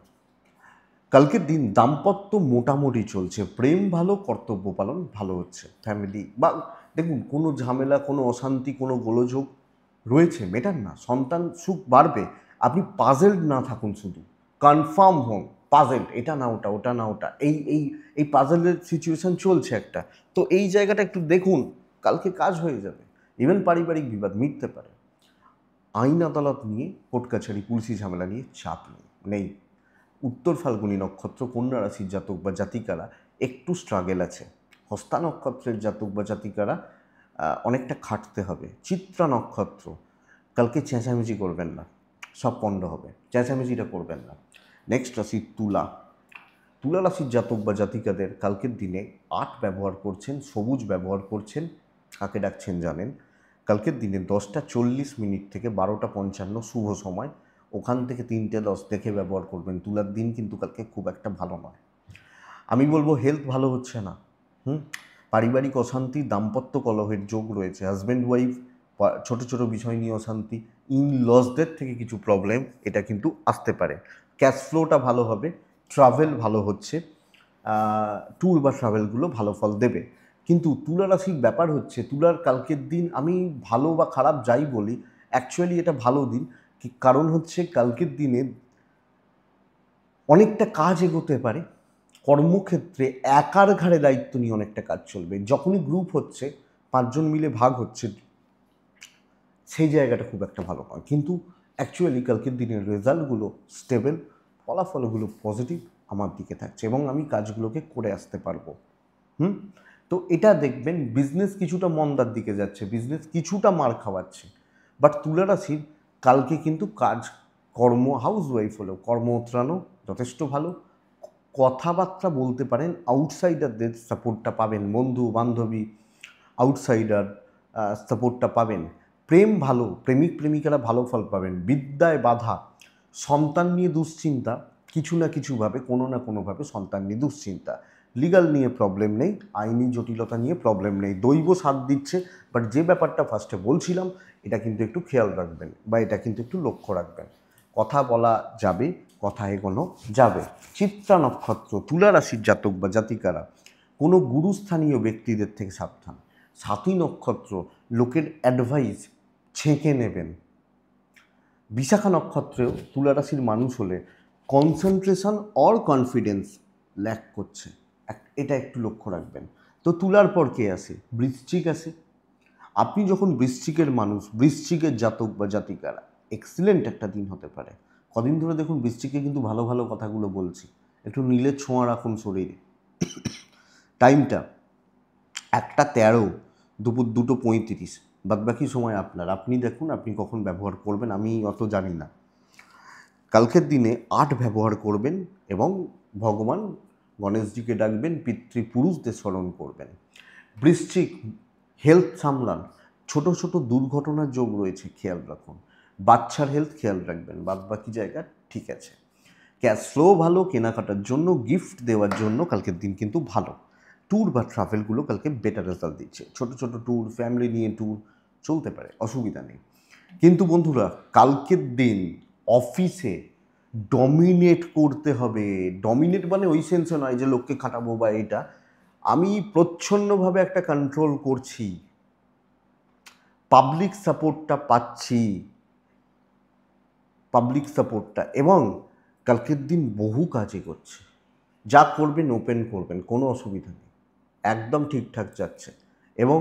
কালকের দিন দাম্পত্য মোটামুটি চলছে, প্রেম ভালো, কর্তব্য পালন ভালো হচ্ছে। ফ্যামিলি বা দেখুন, কোনো ঝামেলা, কোনো অশান্তি, কোনো গোলযোগ রয়েছে, মেটার না, সন্তান সুখ বাড়বে। আপনি পাজেলড না থাকুন, শুধু কনফার্ম হন। পাজেলড, এটা না ওটা, ওটা না ওটা, এই এই এই পাজেলের সিচুয়েশন চলছে একটা, তো এই জায়গাটা একটু দেখুন, কালকে কাজ হয়ে যাবে। ইভেন পারিবারিক বিবাদ মিটতে পারে। আইন আদালত নিয়ে, কোর্ট কাছারি, পুলিশি ঝামেলা নিয়ে চাপ নেই। উত্তর ফাল্গুনী নক্ষত্র, কন্যা রাশির জাতক বা জাতিকারা একটু স্ট্রাগেল আছে। হস্তা নক্ষত্রের জাতক বা জাতিকারা অনেকটা খাটতে হবে। চিত্রা নক্ষত্র, কালকে চেঁচামেচি করবেন না, সব পণ্ড হবে, চেঁচামেচিটা করবেন না। নেক্সট রাশি তুলা। তুলা রাশির জাতক বা জাতিকাদের কালকের দিনে 8 ব্যবহার করছেন, সবুজ ব্যবহার করছেন, কাকে ডাকছেন জানেন। কালকের দিনে 10:40 থেকে 12:55 শুভ সময়, ওখান থেকে 3:10 দেখে ব্যবহার করবেন। তুলার দিন কিন্তু কালকে খুব একটা ভালো নয়। আমি বলবো হেলথ ভালো হচ্ছে না, পারিবারিক অশান্তি, দাম্পত্য কলহের যোগ রয়েছে। হাজব্যান্ড ওয়াইফ ছোটো ছোটো বিষয় নিয়ে অশান্তি, ইন লসদের থেকে কিছু প্রবলেম, এটা কিন্তু আসতে পারে। ক্যাশ ফ্লোটা ভালো হবে, ট্রাভেল ভালো হচ্ছে, ট্যুর বা ট্রাভেলগুলো ভালো ফল দেবে। কিন্তু তুলা রাশির ব্যাপার হচ্ছে, তুলার কালকের দিন আমি ভালো বা খারাপ যাই বলি, অ্যাকচুয়ালি এটা ভালো দিন। কারণ হচ্ছে কালকের দিনে অনেকটা কাজ এগোতে পারে। কর্মক্ষেত্রে একার ঘাড়ে দায়িত্ব নিয়ে অনেকটা কাজ চলবে। যখনই গ্রুপ হচ্ছে, 5 জন মিলে ভাগ হচ্ছে, সেই জায়গাটা খুব একটা ভালো নয়। কিন্তু অ্যাকচুয়ালি কালকের দিনের রেজাল্টগুলো স্টেবল, ফলাফলগুলো পজিটিভ আমার দিকে থাকছে, এবং আমি কাজগুলোকে করে আসতে পারবো। তো এটা দেখবেন, বিজনেস কিছুটা মন্দার দিকে যাচ্ছে, বিজনেস কিছুটা মার খাওয়াচ্ছে, বাট তুলা রাশির কালকে কিন্তু কাজ, কর্ম, হাউস ওয়াইফ হলেও কর্ম উতরানো যথেষ্ট ভালো। কথাবার্তা বলতে পারেন, আউটসাইডারদের সাপোর্টটা পাবেন, বন্ধু বান্ধবী, আউটসাইডার সাপোর্টটা পাবেন। প্রেম ভালো, প্রেমিক প্রেমিকারা ভালো ফল পাবেন। বিদ্যায় বাধা, সন্তান নিয়ে দুশ্চিন্তা, কিছু না কিছুভাবে, কোনো না কোনোভাবে সন্তান নিয়ে দুশ্চিন্তা। লিগাল নিয়ে প্রবলেম নেই, আইনি জটিলতা নিয়ে প্রবলেম নেই, দৈব সাথ দিচ্ছে। বাট যে ব্যাপারটা ফার্স্টে বলছিলাম, এটা কিন্তু একটু খেয়াল রাখবেন, বা এটা কিন্তু একটু লক্ষ্য রাখবেন। কথা বলা যাবে, কথা এগোনো যাবে। চিত্রা নক্ষত্র, তুলা রাশির জাতক বা জাতিকারা কোনো গুরুস্থানীয় ব্যক্তিদের থেকে সাবধান। সাথী নক্ষত্র, লোকের অ্যাডভাইস ছেঁকে নেবেন। বিশাখা নক্ষত্রেও তুলা রাশির মানুষ হলে কনসেন্ট্রেশন অর কনফিডেন্স ল্যাক করছে, এটা একটু লক্ষ্য রাখবেন। তো তুলার পর কে আসে? বৃশ্চিক আসে। আপনি যখন বৃশ্চিকের মানুষ, বৃশ্চিকের জাতক বা জাতিকারা, এক্সিলেন্ট একটা দিন হতে পারে। কদিন ধরে দেখুন বৃশ্চিকে কিন্তু ভালো ভালো কথাগুলো বলছি। একটু নীলের ছোঁয়া রাখুন শরীরে। টাইমটা 1:13, দুপুর 2:35, বাদবাকি সময় আপনার, আপনি দেখুন আপনি কখন ব্যবহার করবেন, আমি অত জানি না। কালকের দিনে 8 ব্যবহার করবেন, এবং ভগবান গণেশজিকে ডাকবেন, পিতৃপুরুষদের স্মরণ করবেন। বৃশ্চিক, হেলথ সামলান, ছোট ছোট দুর্ঘটনার যোগ রয়েছে, খেয়াল রাখুন। বাচ্চার হেলথ খেয়াল রাখবেন, বাদবাকি জায়গা ঠিক আছে। ক্যাশ ফ্লো ভালো, কেনাকাটার জন্য, গিফট দেওয়ার জন্য কালকের দিন কিন্তু ভালো। ট্যুর বা ট্রাভেলগুলো কালকে বেটার রেজাল্ট দিচ্ছে। ছোট ছোট ট্যুর, ফ্যামিলি নিয়ে ট্যুর চলতে পারে, অসুবিধা নেই। কিন্তু বন্ধুরা, কালকের দিন অফিসে ডমিনেট করতে হবে। ডমিনেট মানে ওই সেন্সে নয় যে লোককে খাটাবো বা এটা, আমি প্রচ্ছন্নভাবে একটা কন্ট্রোল করছি, পাবলিক সাপোর্টটা পাচ্ছি, পাবলিক সাপোর্টটা, এবং কালকের দিন বহু কাজে করছে। যা করবেন ওপেন করবেন, কোনো অসুবিধা নেই, একদম ঠিকঠাক যাচ্ছে, এবং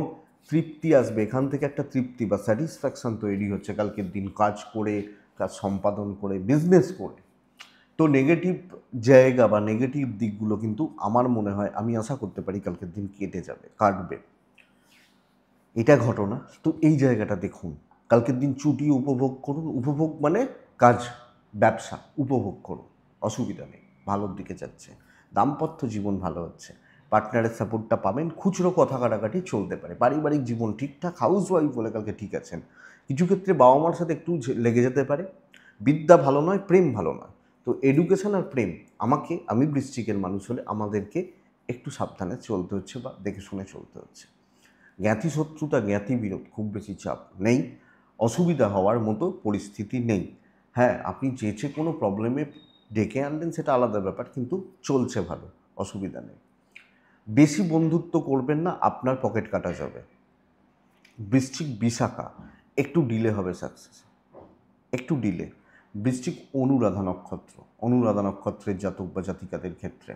তৃপ্তি আসবে এখান থেকে, একটা তৃপ্তি বা স্যাটিসফ্যাকশান তৈরি হচ্ছে কালকের দিন, কাজ করে, কাজ সম্পাদন করে, বিজনেস করে। তো নেগেটিভ জায়গা বা নেগেটিভ দিকগুলো কিন্তু আমার মনে হয়, আমি আশা করতে পারি কালকের দিন কাটবে। এটা ঘটনা। তো এই জায়গাটা দেখুন, কালকের দিন ছুটি উপভোগ করুন। উপভোগ মানে কাজ, ব্যবসা উপভোগ করুন, অসুবিধা নেই, ভালোর দিকে যাচ্ছে। দাম্পত্য জীবন ভালো হচ্ছে, পার্টনারের সাপোর্টটা পাবেন, খুচরো কথা কাটাকাটি চলতে পারে, পারিবারিক জীবন ঠিকঠাক, হাউস ওয়াইফ বলে কালকে ঠিক আছেন। কিছু ক্ষেত্রে বাবা মার সাথে একটু লেগে যেতে পারে। বিদ্যা ভালো নয়, প্রেম ভালো নয়। তো এডুকেশন আর প্রেম, আমি বৃশ্চিকের মানুষ হলে আমাদেরকে একটু সাবধানে চলতে হচ্ছে বা দেখে শুনে চলতে হচ্ছে। জ্ঞাতি শত্রুতা, জ্ঞাতি বিরোধ, খুব বেশি চাপ নেই, অসুবিধা হওয়ার মতো পরিস্থিতি নেই। হ্যাঁ, আপনি যে কোনো প্রবলেমে ডেকে আনলেন সেটা আলাদা ব্যাপার, কিন্তু চলছে ভালো, অসুবিধা নেই। বেশি বন্ধুত্ব করবেন না, আপনার পকেট কাটা যাবে। বৃশ্চিক বিশাখা, একটু ডিলে হবে সাকসেস, একটু ডিলে। বৃশ্চিক অনুরাধা নক্ষত্রের জাতক বা জাতিকাদের ক্ষেত্রে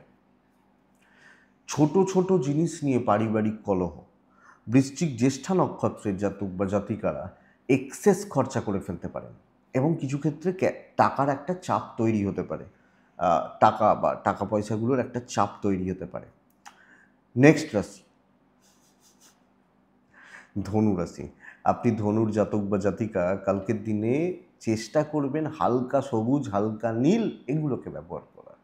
ছোট ছোট জিনিস নিয়ে পারিবারিক কলহ। বৃশ্চিক জ্যেষ্ঠা নক্ষত্রের জাতক বা জাতিকারা এক্সেস খরচা করে ফেলতে পারেন এবং কিছু ক্ষেত্রে টাকার একটা চাপ তৈরি হতে পারে, টাকা পয়সাগুলোর একটা চাপ তৈরি হতে পারে। নেক্সট রাশি ধনু রাশি। আপনি ধনুর জাতক বা জাতিকা, কালকের দিনে চেষ্টা করবেন হালকা সবুজ, হালকা নীল এগুলোকে ব্যবহার করার।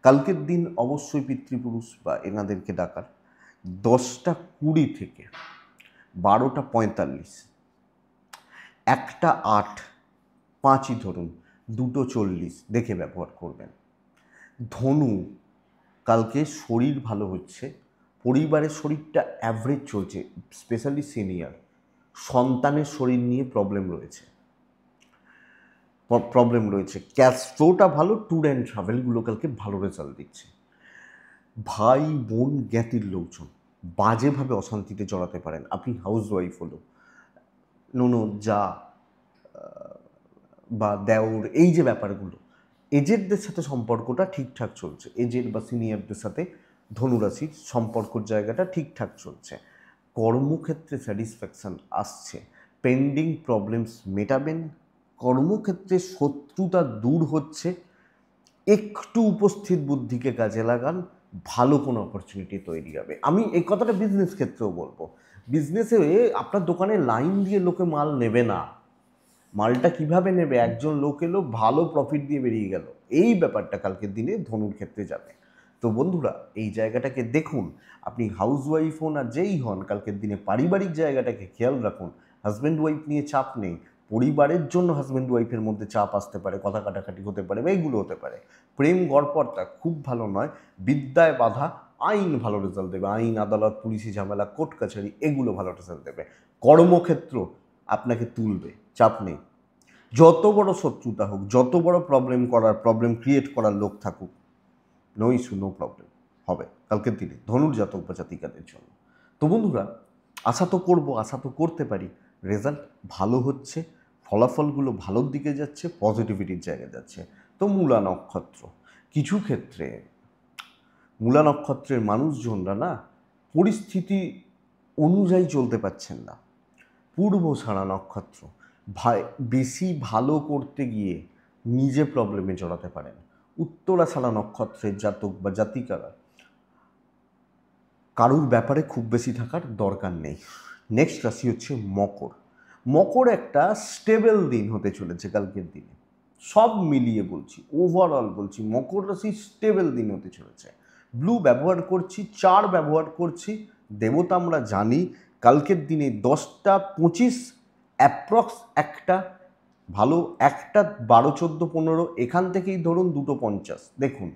কালকের দিন অবশ্যই পিতৃপুরুষ বা এনাদেরকে ডাকার। 10:20 থেকে 12:45, 1:08, 5ই ধরুন, 2:40 দেখে ব্যবহার করবেন। ধনু, কালকে শরীর ভালো হচ্ছে, পরিবারের শরীরটা অ্যাভারেজ চলছে, স্পেশালি সিনিয়র। সন্তানের শরীর নিয়ে প্রবলেম রয়েছে। ক্যাশ ফ্লোটা ভালো, ট্যুর অ্যান্ড ট্রাভেলগুলো কালকে ভালো রেজাল্ট দিচ্ছে। ভাই বোন জ্ঞাতির লোকজন বাজেভাবে অশান্তিতে জড়াতে পারেন। আপনি হাউস ওয়াইফ হলো, ননদ, যা বা দেওর, এই যে ব্যাপারগুলো, এজেন্টদের সাথে সম্পর্কটা ঠিকঠাক চলছে। এজেন্ট বা সিনিয়রদের সাথে ধনুরাশির সম্পর্কর জায়গাটা ঠিকঠাক চলছে। কর্মক্ষেত্রে স্যাটিসফ্যাকশান আসছে, পেন্ডিং প্রবলেমস মেটাবেন, কর্মক্ষেত্রে শত্রুতা দূর হচ্ছে। একটু উপস্থিত বুদ্ধিকে কাজে লাগান, ভালো কোনো অপরচুনিটি তৈরি হবে। আমি এই কথাটা বিজনেস ক্ষেত্রেও বলবো। বিজনেসে আপনার দোকানে লাইন দিয়ে লোকে মাল নেবে না, মালটা কিভাবে নেবে, একজন লোক এলো ভালো প্রফিট দিয়ে বেরিয়ে গেল, এই ব্যাপারটা কালকের দিনে ধনুর ক্ষেত্রে যাবে। তো বন্ধুরা, এই জায়গাটাকে দেখুন। আপনি হাউস ওয়াইফ হন আর যেই হন, কালকের দিনে পারিবারিক জায়গাটাকে খেয়াল রাখুন। হাজব্যান্ড ওয়াইফ নিয়ে চাপ নেই, পরিবারের জন্য হাজব্যান্ড ওয়াইফের মধ্যে চাপ আসতে পারে, কথা কাটাকাটি হতে পারে বা এইগুলো হতে পারে। প্রেম গড়পড়তা খুব ভালো নয়, বিদ্যায় বাধা, আইন ভালো রেজাল্ট দেবে, আইন আদালত, পুলিশি ঝামেলা, কোর্ট কাছারি এগুলো ভালো রেজাল্ট দেবে। কর্মক্ষেত্র আপনাকে তুলবে, চাপ নেই। যত বড় শত্রুতা হোক, যত বড় প্রবলেম ক্রিয়েট করার লোক থাকুক, নো ইস্যু, নো প্রবলেম হবে কালকের দিনে ধনুর জাতক বা জাতিকাদের জন্য। তো বন্ধুরা, আশা তো করবো, আশা তো করতে পারি রেজাল্ট ভালো হচ্ছে, ফলাফলগুলো ভালোর দিকে যাচ্ছে, পজিটিভিটির জায়গায় যাচ্ছে। তো মূলা নক্ষত্র, কিছু ক্ষেত্রে মূলা নক্ষত্রের মানুষজনরা না পরিস্থিতি অনুযায়ী চলতে পারছেন না। পূর্বষাঢ়া নক্ষত্র, বেশি ভালো করতে গিয়ে নিজে প্রবলেমে জড়াতে পারেন। উত্তরাষাঢ়া নক্ষত্রের জাতক বা জাতিকারা কারুর ব্যাপারে খুব বেশি থাকার দরকার নেই। নেক্সট রাশি হচ্ছে মকর। মকর একটা স্টেবল দিন হতে চলেছে কালকের দিনে, সব মিলিয়ে বলছি, ওভারঅল বলছি, মকর রাশি স্টেবল দিন হতে চলেছে। ব্লু ব্যবহার করছি, 4 ব্যবহার করছি, দেবতা আমরা জানি। কালকের দিনে 10:25 অ্যাপ্রক্স, একটা ভালো, 1টা 12, 14, 15, এখান থেকেই ধরুন 2:50, দেখুন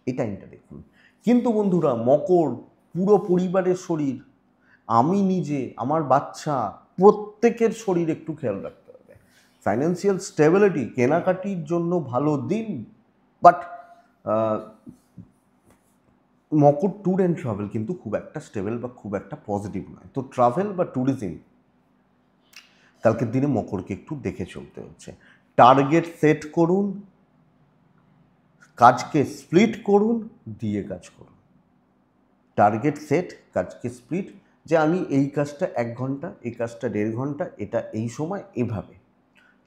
এই টাইমটা দেখুন। কিন্তু বন্ধুরা, মকর পুরো পরিবারের শরীর, আমি নিজে, আমার বাচ্চা, প্রত্যেকের শরীর একটু খেয়াল রাখতে হবে। ফাইন্যান্সিয়াল স্টেবিলিটি, কেনাকাটির জন্য ভালো দিন, but Makar tour and travel কিন্তু খুব একটা স্টেবল বা খুব একটা পজিটিভ নয়। তো ট্রাভেল বা ট্যুরিজম কালকের দিনে মকরকে একটু দেখে চলতে হচ্ছে। টার্গেট সেট করুন, কাজকে স্প্লিট করুন, দিয়ে কাজ করুন। টার্গেট সেট, কাজকে স্প্লিট, যে আমি এই কাজটা 1 ঘন্টা, এই কাজটা 1.5 ঘন্টা, এটা এই সময়, এভাবে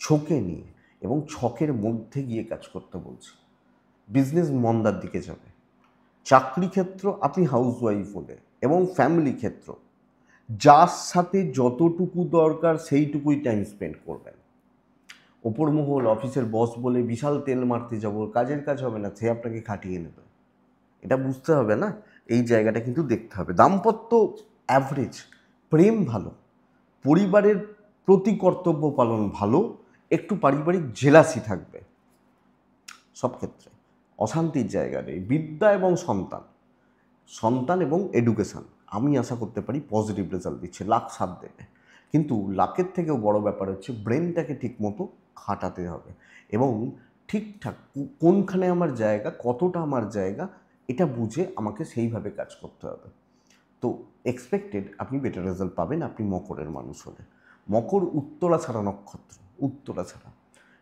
ছকে নিয়ে এবং ছকের মধ্যে গিয়ে কাজ করতে বলছি। বিজনেস মন্দার দিকে যাবে। চাকরি ক্ষেত্র আপনি হাউসওয়াইফ হলে এবং ফ্যামিলি ক্ষেত্র যার সাথে যতটুকু দরকার সেইটুকুই টাইম স্পেন্ড করবেন। ওপর মহল অফিসের বস বলে বিশাল তেল মারতে যাব, কাজের কাজ হবে না, সে আপনাকে খাটিয়ে নেবে, এটা বুঝতে হবে না। এই জায়গাটা কিন্তু দেখতে হবে। দাম্পত্য অ্যাভারেজ, প্রেম ভালো, পরিবারের প্রতি কর্তব্য পালন ভালো, একটু পারিবারিক জেলাসি থাকবে সব ক্ষেত্রে। অশান্তির জায়গা নেই। বিদ্যা এবং সন্তান এবং এডুকেশান আমি আশা করতে পারি পজিটিভ রেজাল্ট দিচ্ছে, লাক সাথ দেবে। কিন্তু লাকের থেকেও বড় ব্যাপার হচ্ছে ব্রেনটাকে ঠিকমতো খাটাতে হবে এবং ঠিকঠাক কোনখানে আমার জায়গা, কতটা আমার জায়গা, এটা বুঝে আমাকে সেইভাবে কাজ করতে হবে। তো এক্সপেক্টেড আপনি বেটার রেজাল্ট পাবেন আপনি মকরের মানুষ হলে। মকর উত্তরা ছাড়া নক্ষত্র, উত্তরা ছাড়া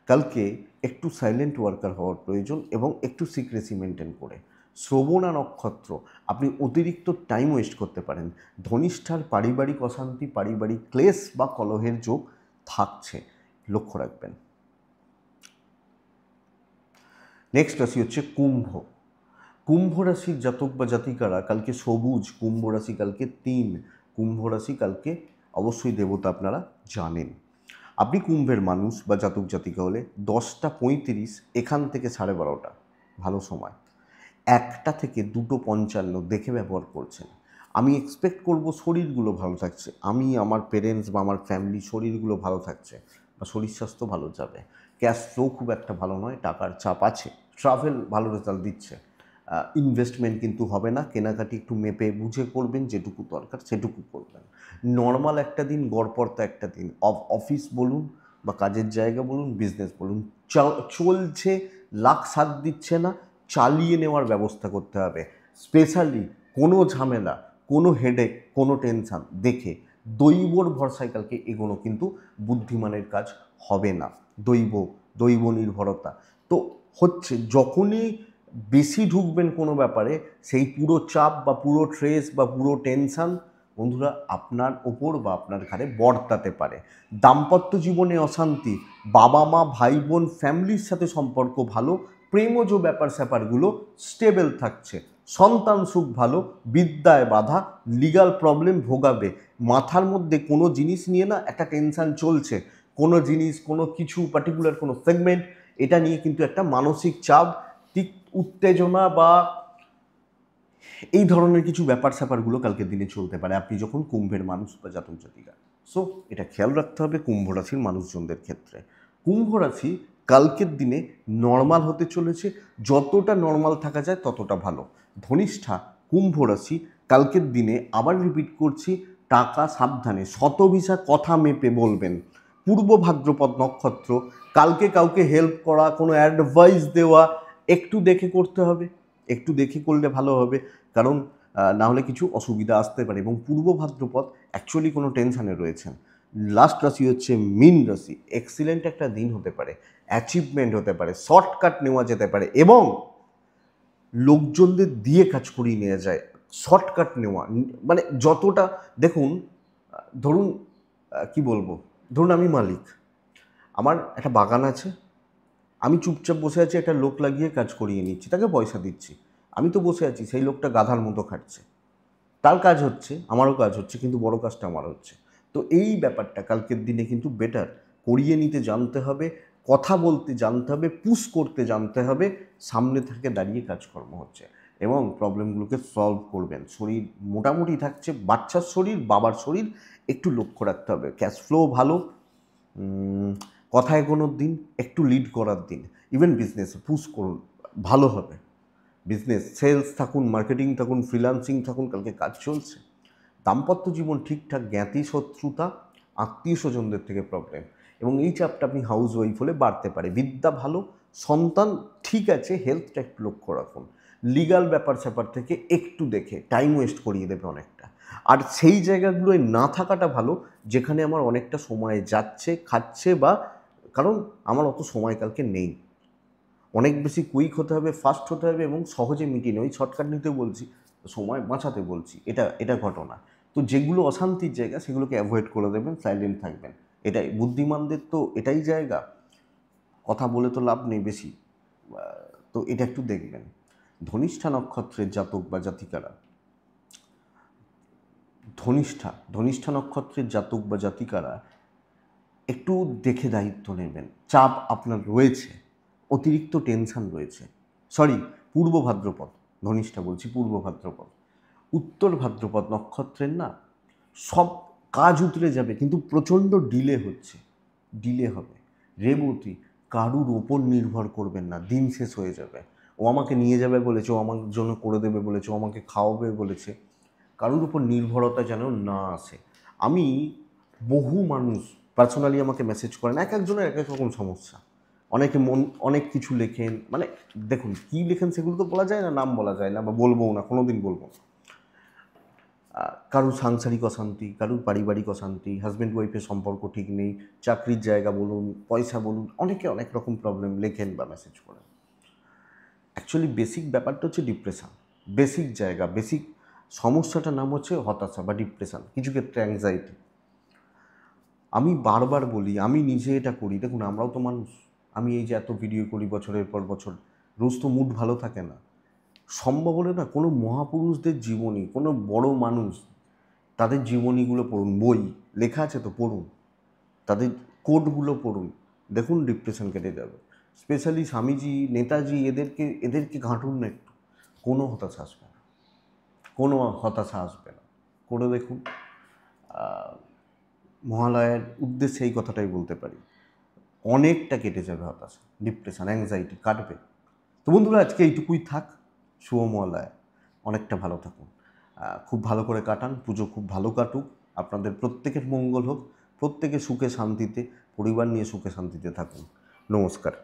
কালকে একটু সাইলেন্ট ওয়ার্কার হওয়ার প্রয়োজন এবং একটু সিক্রেসি মেনটেন করে। শ্রবণা নক্ষত্র আপনি অতিরিক্ত টাইম ওয়েস্ট করতে পারেন। ধনিষ্ঠার পারিবারিক অশান্তি, পারিবারিক ক্লেশ বা কলহের যোগ থাকছে, লক্ষ্য রাখবেন। নেক্সট রাশি হচ্ছে কুম্ভ রাশির জাতক বা জাতিকারা কালকে সবুজ, কুম্ভ রাশি কালকে 3, কুম্ভ রাশি কালকে অবশ্যই দেবতা আপনারা জানেন। আপনি কুম্ভের মানুষ বা জাতক জাতিকা হলে 10:35 এখান থেকে 12:30 ভালো সময়, 1টা থেকে 2:55 দেখে ব্যবহার করছেন। আমি এক্সপেক্ট করব শরীরগুলো ভালো থাকছে, আমি আমার পেরেন্টস বা আমার ফ্যামিলি শরীরগুলো ভালো থাকছে বা শরীর স্বাস্থ্য ভালো যাবে। ক্যাশ ফ্লো খুব একটা ভালো নয়, টাকার চাপ আছে, ট্রাভেল ভালো রেজাল্ট দিচ্ছে। ইনভেস্টমেন্ট কিন্তু হবে না, কেনাকাটি একটু মেপে বুঝে করবেন, যেটুকু দরকার সেটুকু করবেন। নর্মাল একটা দিন, গড়পড়তা একটা দিন। অফিস বলুন বা কাজের জায়গা বলুন, বিজনেস বলুন, চলছে, লাক সাথ দিচ্ছে না, চালিয়ে নেওয়ার ব্যবস্থা করতে হবে। স্পেশালি কোনো ঝামেলা, কোনো হেডেক, কোনো টেনশান দেখে দৈবর ভরসায় কালকে এগোনো কিন্তু বুদ্ধিমানের কাজ হবে না। দৈব নির্ভরতা তো হচ্ছে, যখনই বেশি ঢুকবেন কোনো ব্যাপারে, সেই পুরো চাপ বা পুরো ট্রেস বা পুরো টেনশান বন্ধুরা আপনার ওপর বা আপনার ঘাড়ে বর্তাতে পারে। দাম্পত্য জীবনে অশান্তি, বাবা মা ভাই বোন ফ্যামিলির সাথে সম্পর্ক ভালো, প্রেমজ ব্যাপার স্যাপারগুলো স্টেবল থাকছে, সন্তান সুখ ভালো, বিদ্যায় বাধা, লিগাল প্রবলেম ভোগাবে। মাথার মধ্যে কোনো জিনিস নিয়ে না একটা টেনশান চলছে, কোনো জিনিস, কোনো কিছু পার্টিকুলার কোনো সেগমেন্ট, এটা নিয়ে কিন্তু একটা মানসিক চাপ, উত্তেজনা বা এই ধরনের কিছু ব্যাপার স্যাপারগুলো কালকের দিনে চলতে পারে আপনি যখন কুম্ভের মানুষ বা জাতক জাতিকা। সো এটা খেয়াল রাখতে হবে কুম্ভ রাশির মানুষজনদের ক্ষেত্রে। কুম্ভ রাশি কালকের দিনে নর্মাল হতে চলেছে, যতটা নর্মাল থাকা যায় ততটা ভালো। ধনিষ্ঠা কুম্ভ রাশি কালকের দিনে, আবার রিপিট করছি, টাকা সাবধানে, শতভিসা কথা মেপে বলবেন। পূর্ব ভাদ্রপদ নক্ষত্র কালকে কাউকে হেল্প করা, কোনো অ্যাডভাইস দেওয়া একটু দেখে করতে হবে, একটু দেখে করলে ভালো হবে, কারণ না হলে কিছু অসুবিধা আসতে পারে। এবং পূর্ব ভাদ্রপদ অ্যাকচুয়ালি কোনো টেনশানে রয়েছেন। লাস্ট রাশি হচ্ছে মীন রাশি। এক্সিলেন্ট একটা দিন হতে পারে, অ্যাচিভমেন্ট হতে পারে, শর্টকাট নেওয়া যেতে পারে এবং লোকজনদের দিয়ে কাজ করিয়ে নেওয়া যায়। শর্টকাট নেওয়া মানে যতটা, দেখুন ধরুন কি বলবো, ধরুন আমি মালিক, আমার একটা বাগান আছে, আমি চুপচাপ বসে আছি, একটা লোক লাগিয়ে কাজ করিয়ে নিচ্ছি, তাকে পয়সা দিচ্ছি। আমি তো বসে আছি, সেই লোকটা গাধার মতো খাটছে, তার কাজ হচ্ছে, আমারও কাজ হচ্ছে, কিন্তু বড় কাজটা আমার হচ্ছে। তো এই ব্যাপারটা কালকের দিনে কিন্তু বেটার করিয়ে নিতে জানতে হবে, কথা বলতে জানতে হবে, পুশ করতে জানতে হবে, সামনে থেকে দাঁড়িয়ে কাজকর্ম হচ্ছে এবং প্রবলেমগুলোকে সলভ করবেন। শরীর মোটামুটি থাকছে, বাচ্চার শরীর, বাবার শরীর একটু লক্ষ্য রাখতে হবে। ক্যাশ ফ্লো ভালো, কথা এগোনোর দিন, একটু লিড করার দিন। ইভেন বিজনেসে পুশ করুন, ভালো হবে। বিজনেস, সেলস থাকুন, মার্কেটিং থাকুন, ফ্রিল্যান্সিং থাকুন, কালকে কাজ চলছে। দাম্পত্য জীবন ঠিকঠাক, জ্ঞাতি শত্রুতা, আত্মীয় স্বজনদের থেকে প্রবলেম এবং এই চাপটা আপনি হাউস ওয়াইফ হলে বাড়তে পারে। বিদ্যা ভালো, সন্তান ঠিক আছে, হেলথটা একটু লক্ষ্য রাখুন। লিগাল ব্যাপার স্যাপার থেকে একটু দেখে, টাইম ওয়েস্ট করিয়ে দেবে অনেকটা। আর সেই জায়গাগুলোয় না থাকাটা ভালো যেখানে আমার অনেকটা সময় যাচ্ছে, খাচ্ছে, বা কারণ আমার অত সময় কালকে নেই। অনেক বেশি কুইক হতে হবে, ফাস্ট হতে হবে এবং সহজে মিটিয়ে নেই। ওই শর্টকাট নিতে বলছি, সময় বাঁচাতে বলছি, এটা ঘটনা। তো যেগুলো অশান্তির জায়গা সেগুলোকে অ্যাভয়েড করে দেবেন, সাইলেন্ট থাকবেন। এটাই বুদ্ধিমানদের তো এটাই জায়গা। কথা বলে তো লাভ নেই বেশি, তো এটা একটু দেখবেন। ধনিষ্ঠা নক্ষত্রের জাতক বা জাতিকারা, ধনিষ্ঠা নক্ষত্রের জাতক বা জাতিকারা একটু দেখে দায়িত্ব নেবেন। চাপ আপনার রয়েছে, অতিরিক্ত টেনশন রয়েছে। সরি, পূর্ব ভাদ্রপদ, ধনিষ্ঠা বলছি, পূর্ব ভাদ্রপদ। উত্তর ভাদ্রপদ নক্ষত্রের না সব কাজ উতরে যাবে, কিন্তু প্রচণ্ড ডিলে হচ্ছে, ডিলে হবে। রেবতী, কারুর ওপর নির্ভর করবেন না, দিন শেষ হয়ে যাবে। ও আমাকে নিয়ে যাবে বলেছে, ও আমার জন্য করে দেবে বলেছে, ও আমাকে খাওয়াবে বলেছে, কারুর উপর নির্ভরতা যেন না আসে। আমি বহু মানুষ পার্সোনালি আমাকে মেসেজ করেন, এক একজনের এক এক রকম সমস্যা। অনেকে অনেক কিছু লেখেন, মানে দেখুন কী লেখেন সেগুলো তো বলা যায় না, নাম বলা যায় না, বা বলবও না, কোনো দিন বলবো না। কারুর সাংসারিক অশান্তি, কারুর পারিবারিক অশান্তি, হাজব্যান্ড ওয়াইফের সম্পর্ক ঠিক নেই, চাকরির জায়গা বলুন, পয়সা বলুন, অনেকে অনেক রকম প্রবলেম লেখেন বা মেসেজ করেন। অ্যাকচুয়ালি বেসিক ব্যাপারটা হচ্ছে ডিপ্রেশন। বেসিক জায়গা, বেসিক সমস্যাটার নাম হচ্ছে হতাশা বা ডিপ্রেশন, কিছু ক্ষেত্রে অ্যাংজাইটি। আমি বারবার বলি, আমি নিজে এটা করি, দেখুন আমরাও তো মানুষ। আমি এই যে এত ভিডিও করি বছরের পর বছর, রোজ তো মুড ভালো থাকে না। সম্ভব হলে না কোনো মহাপুরুষদের জীবনী, কোনো বড় মানুষ, তাদের জীবনীগুলো পড়ুন, বই লেখা আছে তো পড়ুন, তাদের কোটগুলো পড়ুন, দেখুন ডিপ্রেশন কেটে যাবে। স্পেশালি স্বামীজি, নেতাজি, এদেরকে ঘাঁটুন না একটু, কোনো হতাশা আসবে না, কোনো হতাশা আসবে না, করে দেখুন। মহালয়ার উদ্দেশ্যে এই কথাটাই বলতে পারি, অনেকটা কেটে যাবে হতাশা, ডিপ্রেশন, অ্যাংজাইটি কাটবে। তো বন্ধুরা, আজকে এইটুকুই থাক। শুভ মহালয়া, অনেকটা ভালো থাকুন, খুব ভালো করে কাটান, পুজো খুব ভালো কাটুক, আপনাদের প্রত্যেকের মঙ্গল হোক, প্রত্যেকে সুখে শান্তিতে, পরিবার নিয়ে সুখে শান্তিতে থাকুন। নমস্কার।